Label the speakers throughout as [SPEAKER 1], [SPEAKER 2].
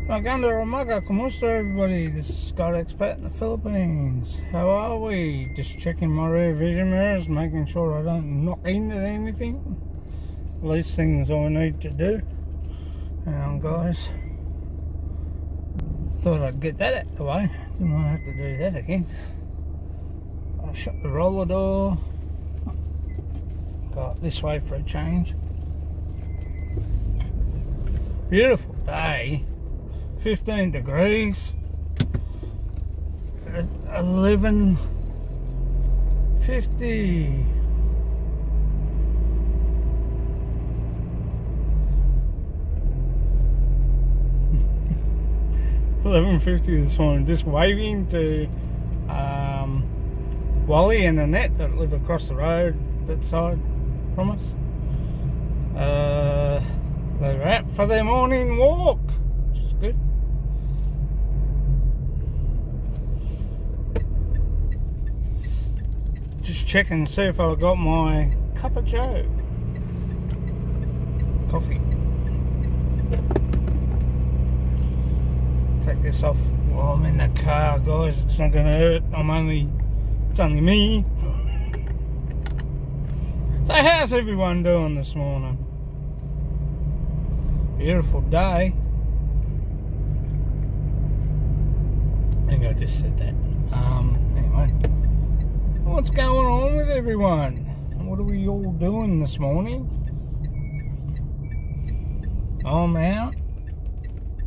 [SPEAKER 1] Maganda Ramaga, Kumusta everybody, this is Scott Expat in the Philippines. How are we? Just checking my rear vision mirrors, making sure I don't knock into anything. Least things I need to do. Hang on guys. Thought I'd get that out the way. Didn't want to have to do that again. I'll shut the roller door. Go up this way for a change. Beautiful day. 15 degrees. 11:50. This morning, just waving to Wally and Annette that live across the road that side from us. They're out for their morning walk, which is good. Just checking to see if I got my cup of joe coffee. Take this off while I'm in the car, guys. It's not gonna hurt. It's only me. So how's everyone doing this morning? Beautiful day. I think I just said that. Anyway, what's going on with everyone? What are we all doing this morning? I'm out.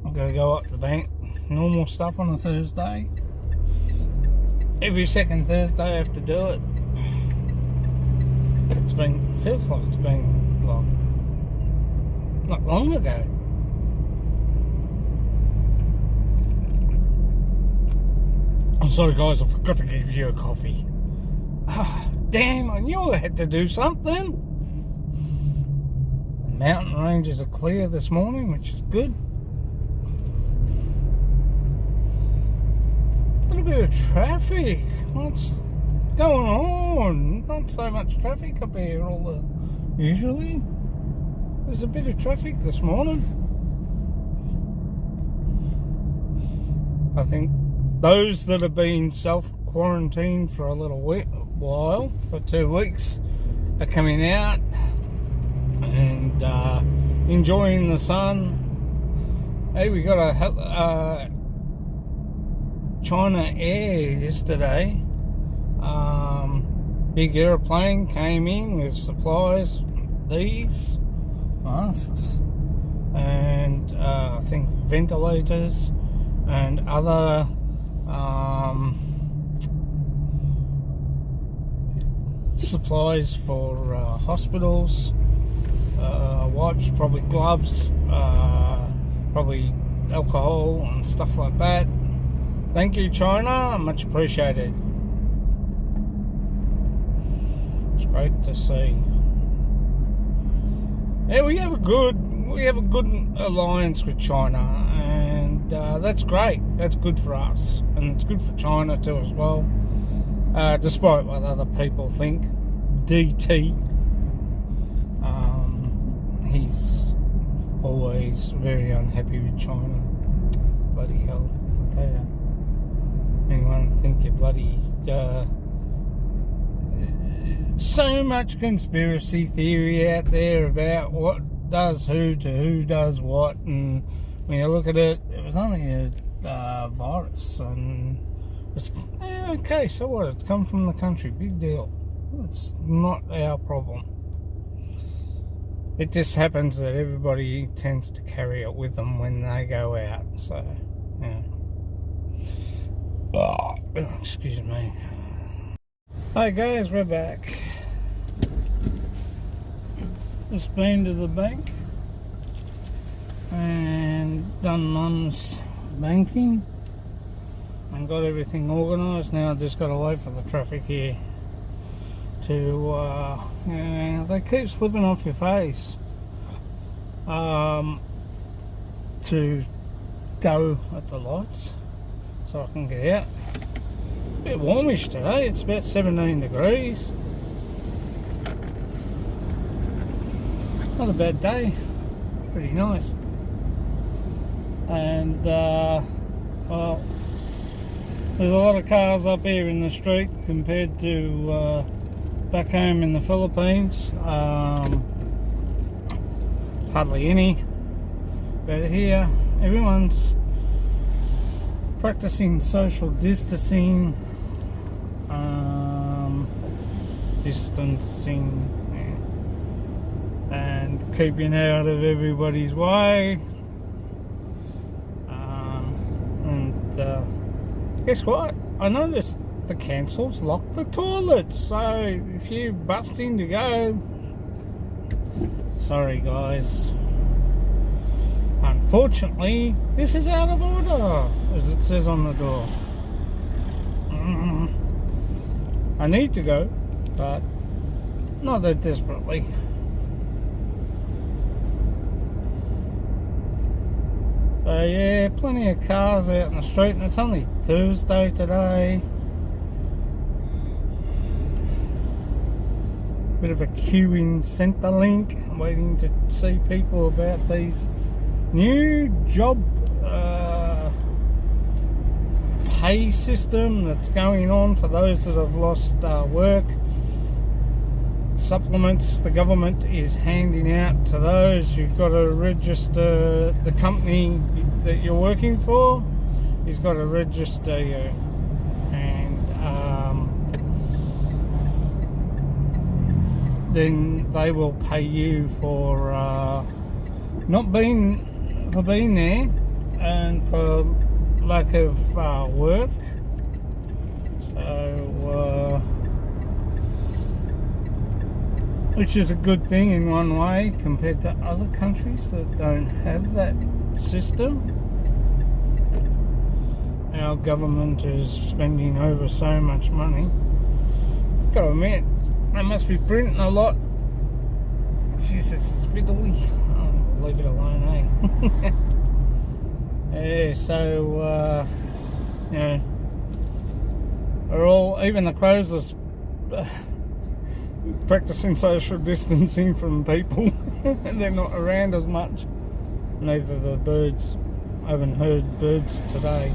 [SPEAKER 1] I'm gonna go up to the bank. Normal stuff on a Thursday. Every second Thursday I have to do it. Feels like it's been like not long ago. I'm sorry guys, I forgot to give you a coffee. Damn, I knew I had to do something. The mountain ranges are clear this morning, which is good. A little bit of traffic. What's going on? Not so much traffic up here usually. There's a bit of traffic this morning. I think those that have been self-quarantined for a little while, for 2 weeks, are coming out and enjoying the sun. Hey, we got a China Air yesterday. Big airplane came in with supplies, these masks, and I think ventilators and other supplies for hospitals, wipes, probably gloves, probably alcohol and stuff like that. Thank you, China, much appreciated. It's great to see. Yeah, we have a good alliance with China, and that's great. That's good for us, and it's good for China too as well. Despite what other people think, DT, he's always very unhappy with China. Bloody hell, I tell you. Anyone think you bloody so much conspiracy theory out there about what does who to who does what, and when you look at it, it was only a virus, and it's okay, so what? It's come from the country, big deal. It's not our problem. It just happens that everybody tends to carry it with them when they go out, so yeah. Oh, excuse me. Hi guys, we're back. Just been to the bank and done Mum's banking and got everything organised. Now I just got to wait for the traffic here to they keep slipping off your face to go at the lights so I can get out. A bit warmish today, it's about 17 degrees. Not a bad day, pretty nice. And well, there's a lot of cars up here in the street compared to back home in the Philippines. Hardly any, but here everyone's practicing social distancing, and keeping out of everybody's way. Guess what? I noticed the council's locked the toilets, so if you busting to go, sorry guys. Unfortunately, this is out of order, as it says on the door. I need to go, but not that desperately. So yeah, plenty of cars out in the street, and it's only Thursday today. Bit of a queue in Centrelink. I'm waiting to see people about these new job pay system that's going on for those that have lost work. Supplements the government is handing out to those. You've got to register the company that you're working for. He's got to register you, and then they will pay you for being there and for lack of work. So which is a good thing in one way compared to other countries that don't have that system. Our government is spending over so much money. Gotta admit, they must be printing a lot. Jesus, it's fiddly. Oh, leave it alone, eh? Yeah, so you know, we're all, even the crows are practicing social distancing from people. And they're not around as much. Neither the birds. I haven't heard birds today.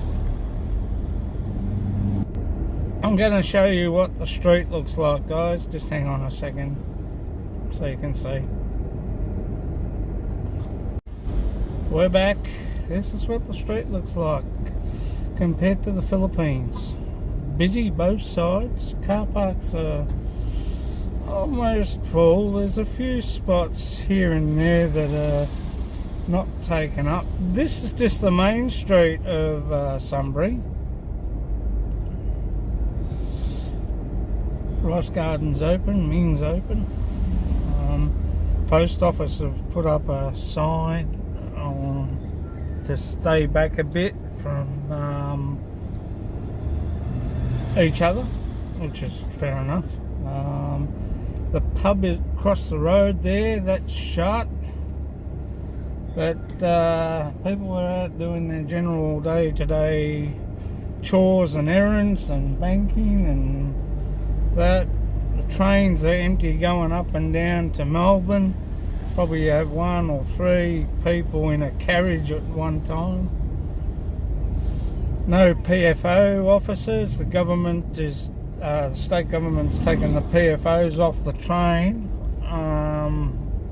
[SPEAKER 1] I'm going to show you what the street looks like, guys. Just hang on a second so you can see. We're back. This is what the street looks like compared to the Philippines. Busy both sides. Car parks are almost full. There's a few spots here and there that are not taken up. This is just the main street of Sunbury. Rice Garden's open, Ming's open. Post office have put up a sign to stay back a bit from each other, which is fair enough. The pub is across the road there, that's shut. But people are out doing their general day-to-day chores and errands and banking and that. The trains are empty going up and down to Melbourne. Probably have 1 or 3 people in a carriage at one time. No PFO officers. The government is, the state government's taken the PFOs off the train.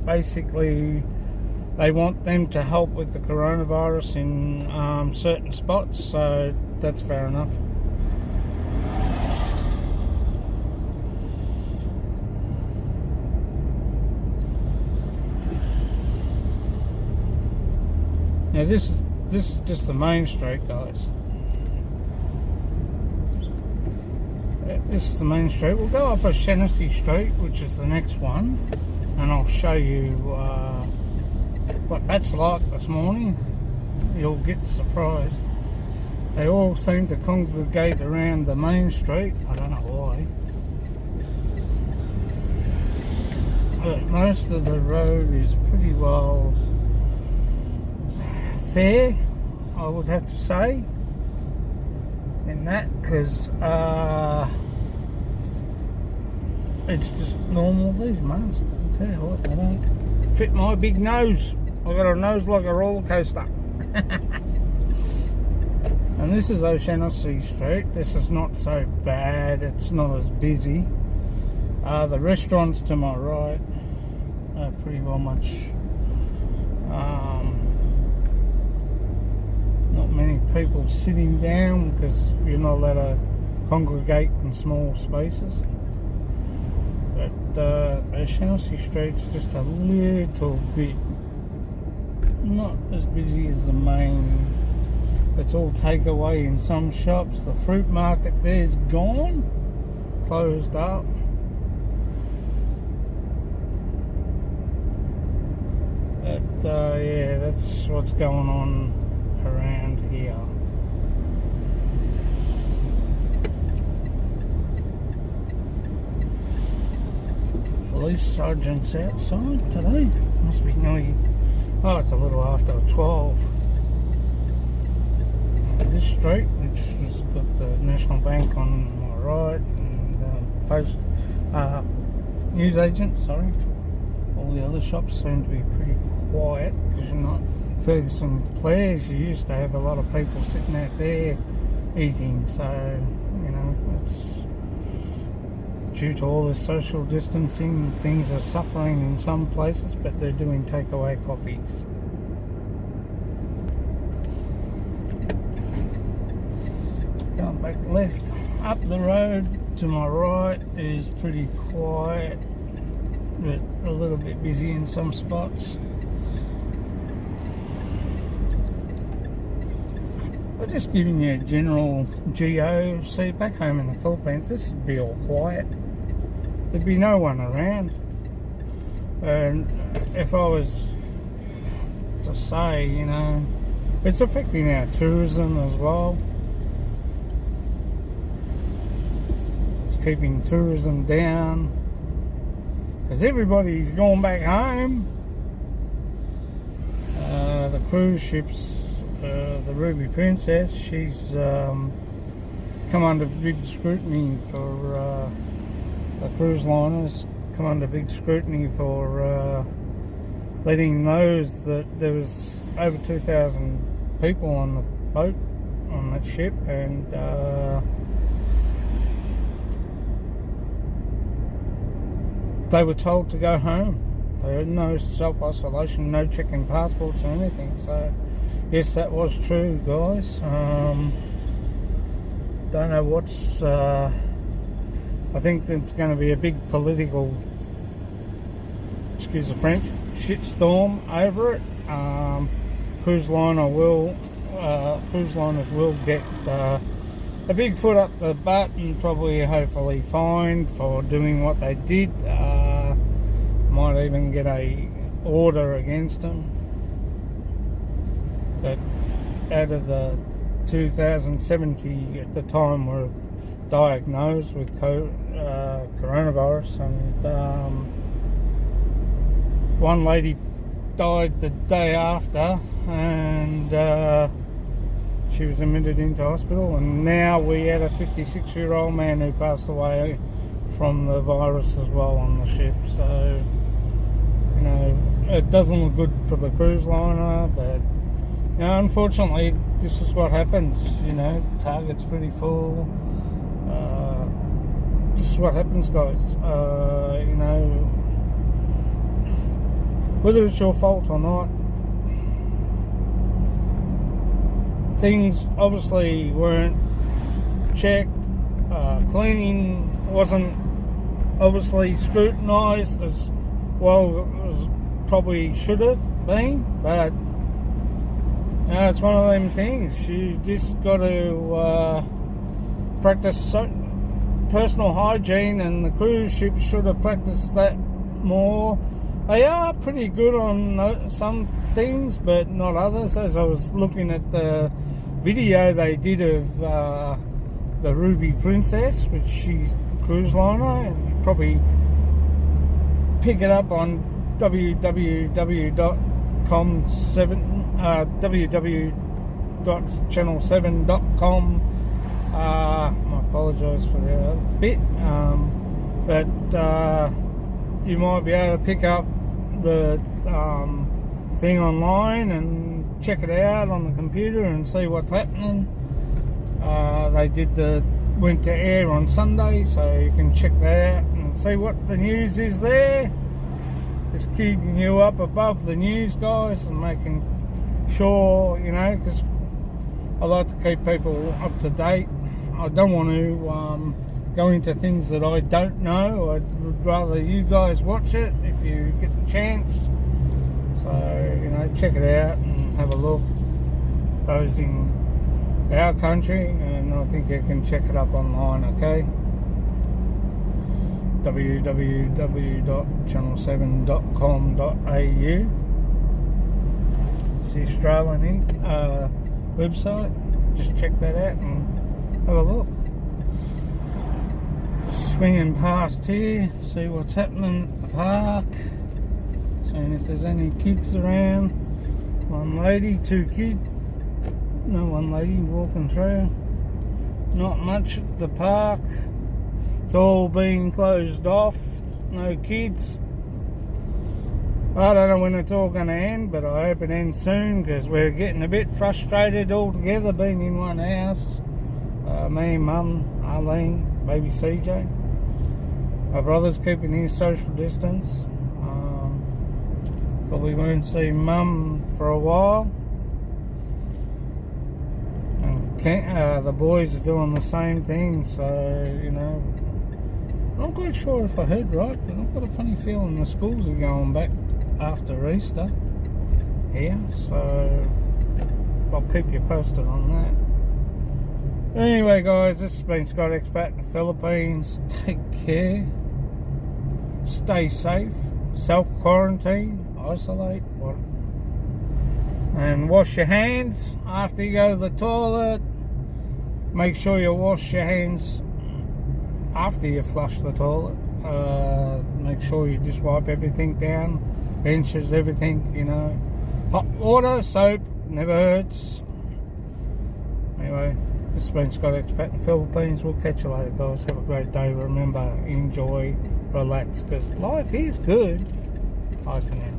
[SPEAKER 1] Basically, they want them to help with the coronavirus in certain spots, so that's fair enough. Now this is just the main street, guys. This is the main street. We'll go up O'Shanassy Street, which is the next one, and I'll show you what that's like this morning. You'll get surprised. They all seem to congregate around the main street. I don't know why. But most of the road is pretty well fair, I would have to say, in that, because it's just normal. These masks, I tell you what, they don't fit my big nose. I've got a nose like a roller coaster. And this is O'Shaughnessy Street. This is not so bad. It's not as busy. The restaurants to my right are pretty well much. Not many people sitting down because you're not allowed to congregate in small spaces. But O'Shaughnessy Street's just a little bit not as busy as the main. It's all takeaway in some shops. The fruit market there's gone, closed up. But yeah, that's what's going on around here. Police sergeant's outside today. Must be nearly, oh, it's a little after 12. This street, which has got the National Bank on my right and post newsagent, sorry. All the other shops seem to be pretty quiet because you're not Ferguson Players. You used to have a lot of people sitting out there eating, so you know it's due to all the social distancing. Things are suffering in some places, but they're doing takeaway coffees. Going back left, up the road to my right is pretty quiet, but a little bit busy in some spots. But just giving you a general geo. See, back home in the Philippines, this would be all quiet. There'd be no one around. And if I was to say, you know, it's affecting our tourism as well. Keeping tourism down because everybody's gone back home. The cruise ships, the Ruby Princess, she's come under big scrutiny for the cruise liners come under big scrutiny for letting those that there was over 2,000 people on the boat on that ship, and they were told to go home. There was no self-isolation, no checking passports or anything. So, yes, that was true, guys. Don't know what's... I think there's going to be a big political, excuse the French, shitstorm over it. Cruise liners will get a big foot up the butt and probably hopefully fined for doing what they did. Might even get a order against them. But out of the 2,070 at the time were diagnosed with coronavirus, and one lady died the day after, and she was admitted into hospital, and now we had a 56-year-old man who passed away from the virus as well on the ship. So, you know, it doesn't look good for the cruise liner, but, you know, unfortunately, this is what happens. You know, Target's pretty full. This is what happens, guys. You know, whether it's your fault or not, things obviously weren't checked. Cleaning wasn't obviously scrutinised as well as probably should have been, but you know, it's one of them things. You just got to practice personal hygiene, and the cruise ships should have practiced that more. They are pretty good on some things, but not others. As I was looking at the video they did of the Ruby Princess, which she's the cruise liner, and you probably pick it up on www.channel7.com. I apologise for the other bit, but you might be able to pick up the thing online and check it out on the computer and see what's happening. They did went to air on Sunday, so you can check that out and see what the news is there. Just keeping you up above the news, guys, and making sure, you know, because I like to keep people up to date. I don't want to go into things that I don't know. I'd rather you guys watch it if you get the chance. So, you know, check it out and have a look. Those in our country, and I think you can check it up online, okay? www.channel7.com.au. It's the Australian website. Just check that out and have a look. Swinging past here, see what's happening at the park. Seeing if there's any kids around. One lady, two kids. No, one lady walking through. Not much at the park. It's all been closed off. No kids. I don't know when it's all going to end, but I hope it ends soon, because we're getting a bit frustrated all together being in one house. Me, Mum, Arlene, baby CJ. My brother's keeping his social distance. Probably won't see Mum for a while. The boys are doing the same thing, so, you know, I'm not quite sure if I heard right, but I've got a funny feeling the schools are going back after Easter here, so I'll keep you posted on that. Anyway, guys, this has been Scott Expat in the Philippines. Take care, stay safe, self-quarantine, isolate, and wash your hands after you go to the toilet. Make sure you wash your hands after you flush the toilet. Make sure you just wipe everything down, benches, everything, you know. Hot water, soap, never hurts. Anyway, this has been Scott Expat in the Philippines. We'll catch you later, guys. Have a great day. Remember, enjoy, relax, because life is good. Bye for now.